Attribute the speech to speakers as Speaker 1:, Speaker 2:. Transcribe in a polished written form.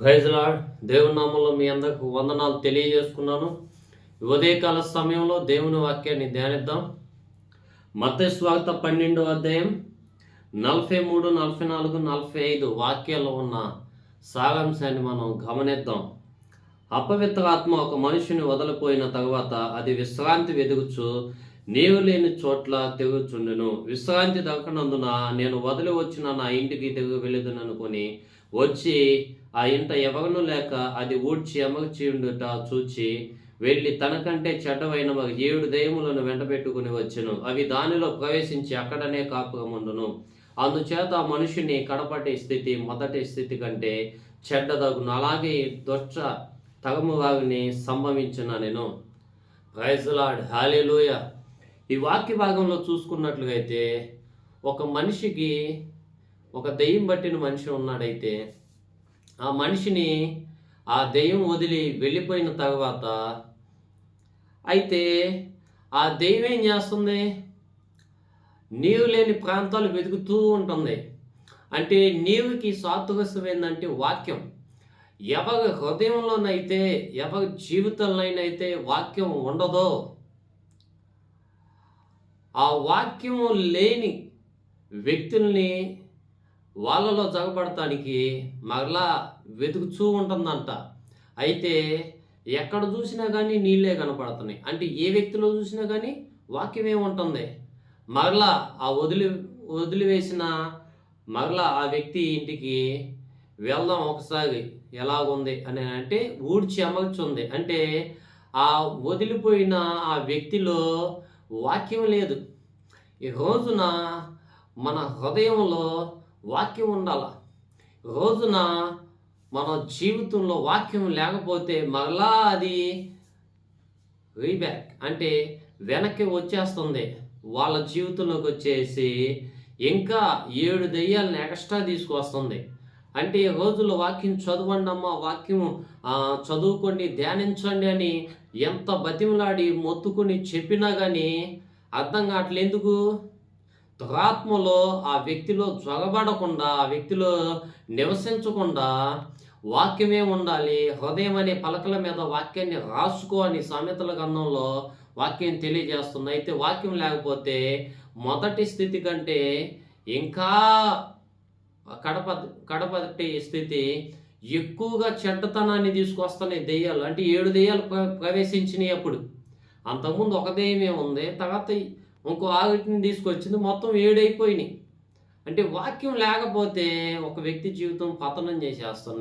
Speaker 1: Praise lord. దేవుని నామంలో మీ అందరికి వందనాలు తెలియజేసుకున్నాను. ఉదయకాల సమయంలో దేవుని వాక్యాన్ని ధ్యానిద్దాం. మత్తయి సువార్త 12వ అధ్యాయం 43, 44, 45 వాక్యాల్లో ఉన్న సారాంశాన్ని మనం గమనిద్దాం. అపవిత్ర ఆత్మ ఒక మనిషిని వదిలిపోయిన తరువాత అది విశ్రాంతి వెదుగుచు నీవు లేని చోట్ల తిరుగుచుండెను. విశ్రాంతి దొరకనందున నేను వదిలి వచ్చిన నా ఇంటికి తిరిగి వెళ్ళదుననుకొని వచ్చి ఆ ఇంట ఎవరనూ లేక అది ఊడ్చి అమర్చియుండుట చూచి వెళ్ళి తనకంటే చెడ్డవైన మరి 7 దెయ్యములను వెంటబెట్టుకుని వచ్చెను. అవి దానిలో ప్రవేశించి అక్కడనే కాపురముండును. అందుచేత ఆ మనిషిని కడపటి స్థితి మొదటి స్థితి కంటే చెడ్డదగును. అలాగే దుష్ట తరము వారిని సంభవించిన నేను. ప్రైజ్ లార్డ్, హల్లెలూయా. ఈ వాక్య భాగంలో చూసుకున్నట్లుగైతే ఒక మనిషికి ఒక దెయ్యం పట్టిన మనిషి ఉన్నాడైతే ఆ మనిషిని ఆ దెయ్యం వదిలి వెళ్ళిపోయిన తర్వాత అయితే ఆ దెయ్యం ఏం చేస్తుంది? నీవు లేని ప్రాంతాలు వెతుకుతూ ఉంటుంది. అంటే నీవుకి సాత్వికం ఏంటంటే వాక్యం. ఎవరి హృదయంలోనైతే ఎవరి జీవితంలోనైతే వాక్యం ఉండదో ఆ వాక్యము లేని వ్యక్తుల్ని వాళ్ళలో జగపడటానికి మరలా వెతుకుతూ ఉంటుందంట. అయితే ఎక్కడ చూసినా కానీ నీళ్ళే కనపడుతున్నాయి. అంటే ఏ వ్యక్తిలో చూసినా కానీ వాక్యమే ఉంటుంది. మరలా ఆ వదిలివేసిన మరలా ఆ వ్యక్తి ఇంటికి వెళ్దాం ఒకసారి ఎలాగుంది అని అంటే ఊడ్చి అమర్చుంది. అంటే ఆ వదిలిపోయిన ఆ వ్యక్తిలో వాక్యం లేదు. ఈ రోజున మన హృదయంలో వాక్యం ఉండాల. రోజున మన జీవితంలో వాక్యం లేకపోతే మరలా అది రీబ్యాక్ అంటే వెనక్కి వచ్చేస్తుంది. వాళ్ళ జీవితంలోకి వచ్చేసి ఇంకా 7 దెయ్యాలను ఎక్స్ట్రా తీసుకొస్తుంది. అంటే ఈ రోజుల్లో వాక్యం చదవండి అమ్మా, వాక్యం చదువుకోండి, ధ్యానించండి అని ఎంత బతిమలాడి మొత్తుకొని చెప్పినా కానీ అర్థం కావట్లేదు. ఎందుకు? దురాత్మలో ఆ వ్యక్తిలో జ్వరబడకుండా, ఆ వ్యక్తిలో నివసించకుండా వాక్యమే ఉండాలి. హృదయం అనే పలకల మీద వాక్యాన్ని రాసుకో అని సామెతల గ్రంథంలో వాక్యం తెలియజేస్తుంది. అయితే వాక్యం లేకపోతే మొదటి స్థితి కంటే ఇంకా కడపటి స్థితి ఎక్కువగా చెడ్డతనాన్ని తీసుకొస్తున్నాయి దెయ్యాలు. అంటే 7 దెయ్యాలు ప్రవేశించినాయి అప్పుడు. అంతకుముందు ఒక దెయ్యమే ఉంది, తర్వాత ఇంకో ఆవిటిని తీసుకొచ్చింది, మొత్తం 7 అయిపోయినాయి. అంటే వాక్యం లేకపోతే ఒక వ్యక్తి జీవితం పతనం చేసేస్తుంది.